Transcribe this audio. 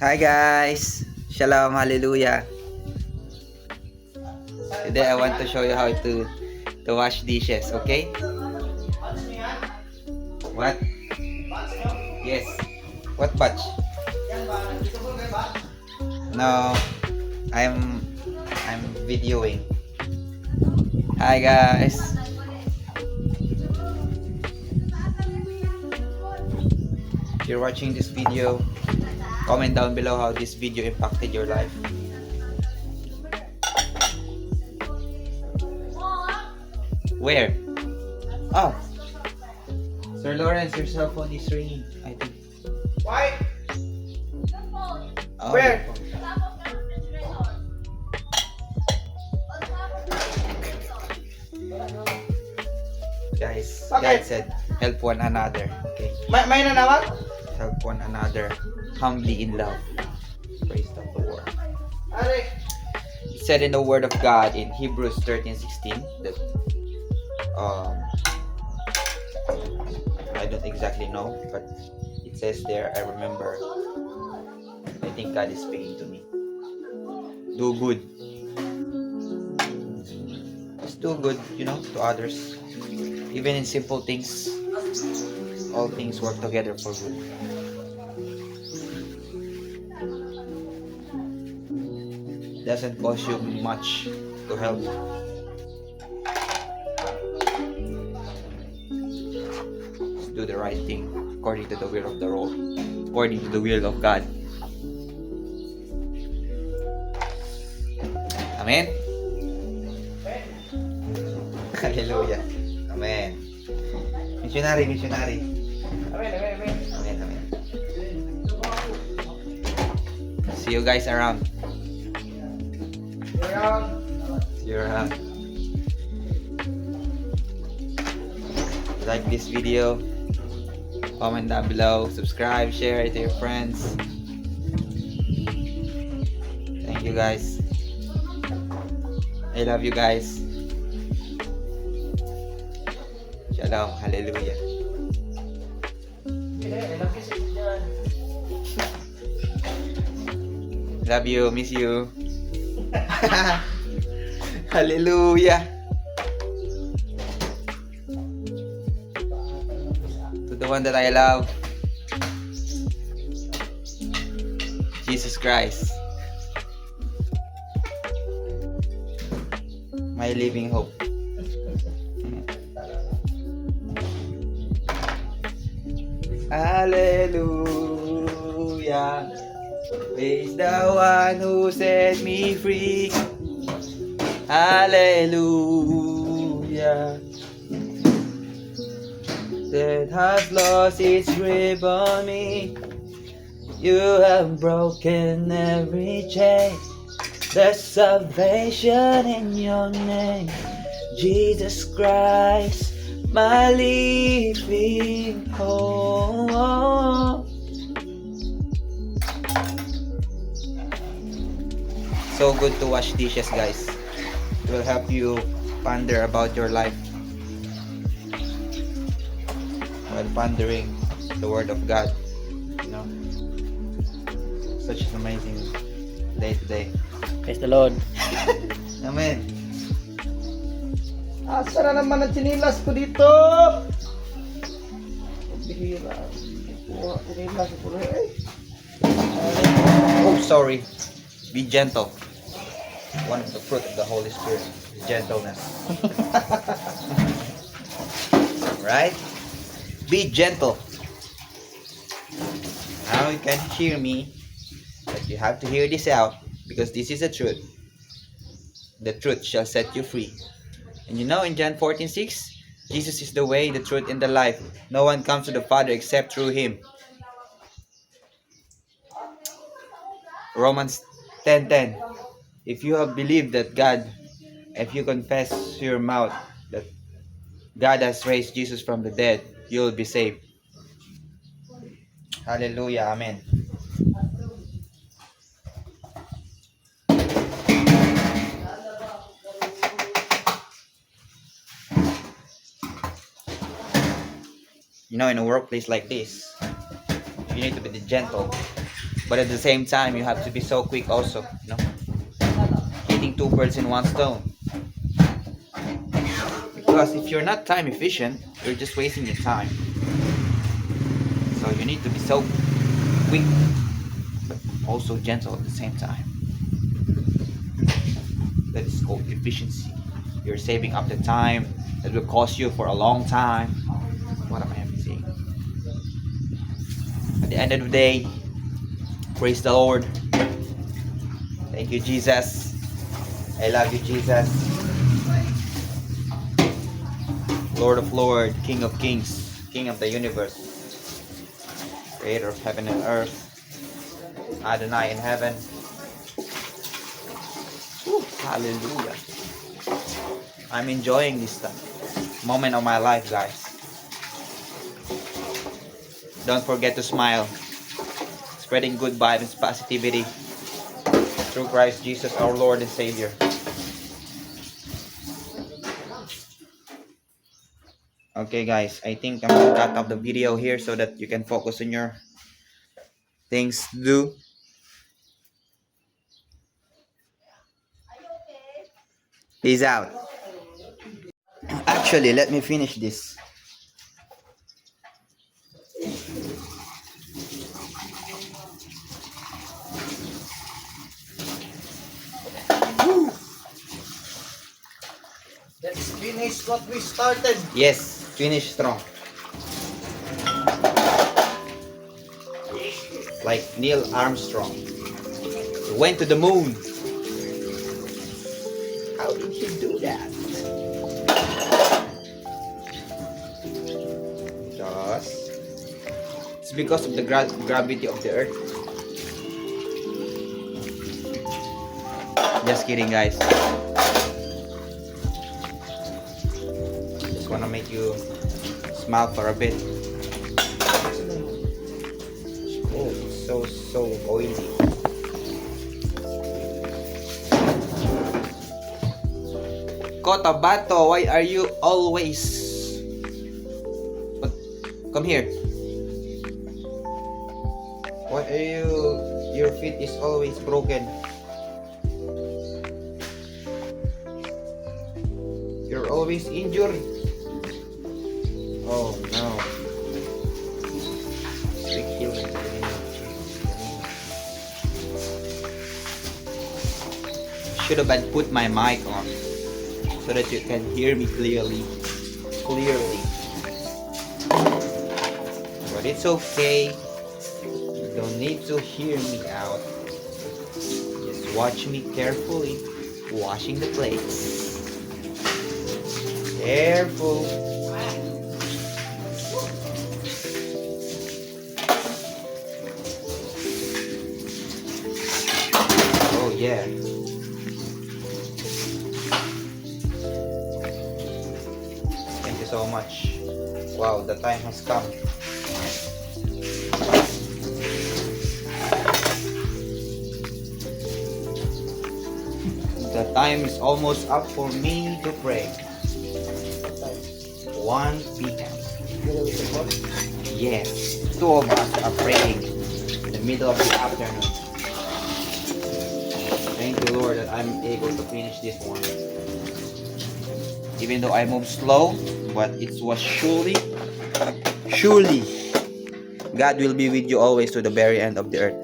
Hi guys! Shalom, hallelujah! Today I want to show you how to wash dishes, okay? What? Yes. What batch? No, I'm videoing. Hi guys! If you're watching this video, comment down below how this video impacted your life. Where? Oh, Sir Lawrence, your cell phone is ringing, I think. Why? Oh, Where? Guys, Bakit? God said, help one another. Okay? May nanawag? Help one another humbly in love. Praise the Lord. Are, It said in the Word of God in Hebrews 13:16 that I don't exactly know, but it says there, I remember, I think God is speaking to me. Do good. Just do good, to others. Even in simple things, all things work together for good. It doesn't cost you much to help. Just do the right thing according to the will of the Lord, according to the will of God. Amen. Hallelujah. Amen. Missionary. amen. Amen. See you guys around. See you around. Like this video, comment down below, subscribe, share it to your friends. Thank you guys. I love you guys. Shalom, hallelujah. Love you, miss you. Hallelujah. To the one that I love, Jesus Christ, my living hope. Hallelujah. Praise the one who set me free. Hallelujah. That has lost its grip on me. You have broken every chain. There's salvation in your name, Jesus Christ, my living hope. So good to wash dishes, guys. It will help you ponder about your life while pondering the Word of God. Such an amazing day today. Praise the Lord. Amen. Asa na naman ang chinilas ko dito? Bihira. Kuha chinilas ko rin. Oh, sorry. Be gentle. One of the fruit of the Holy Spirit is gentleness. Right? Be gentle. Now you can hear me, but you have to hear this out because this is the truth. The truth shall set you free. And in John 14:6, Jesus is the way, the truth, and the life. No one comes to the Father except through Him. Romans 10:10. If you have believed that God, if you confess your mouth that God has raised Jesus from the dead, you will be saved. Hallelujah. Amen. In a workplace like this, you need to be gentle. But at the same time, you have to be so quick also, you know, hitting two birds in one stone. Because if you're not time efficient, you're just wasting your time. So you need to be so quick, but also gentle at the same time. That is called efficiency. You're saving up the time that will cost you for a long time. What am I saying? At the end of the day, praise the Lord. Thank you, Jesus. I love you, Jesus. Lord of Lords, King of Kings, King of the universe, Creator of heaven and earth, Adonai in heaven. Woo, hallelujah. I'm enjoying this moment of my life, guys. Don't forget to smile. Spreading good vibes, positivity through Christ Jesus, our Lord and Savior. Okay guys, I think I'm gonna cut off the video here so that you can focus on your things to do. Peace out. Actually, let me finish this. Let's finish what we started. Yes, finish strong. Like Neil Armstrong. He went to the moon. How did he do that? It's because of the gravity of the earth. Just kidding, guys. Just wanna make you smile for a bit. Oh, it's so oily. Cotabato, why are you always... Come here. Why are you... Your feet is always broken. You're always injured. Oh no. Speak healing to the name of Jesus. Should have put my mic on so that you can hear me clearly. But it's okay. You don't need to hear me out. Just watch me carefully washing the plates. Careful. Oh yeah. Thank you so much. Wow, the time has come. The time is almost up for me to pray. 1 p.m. Yes, two of us are praying in the middle of the afternoon. Thank you, Lord, that I'm able to finish this one. Even though I moved slow, but it was surely, God will be with you always to the very end of the earth.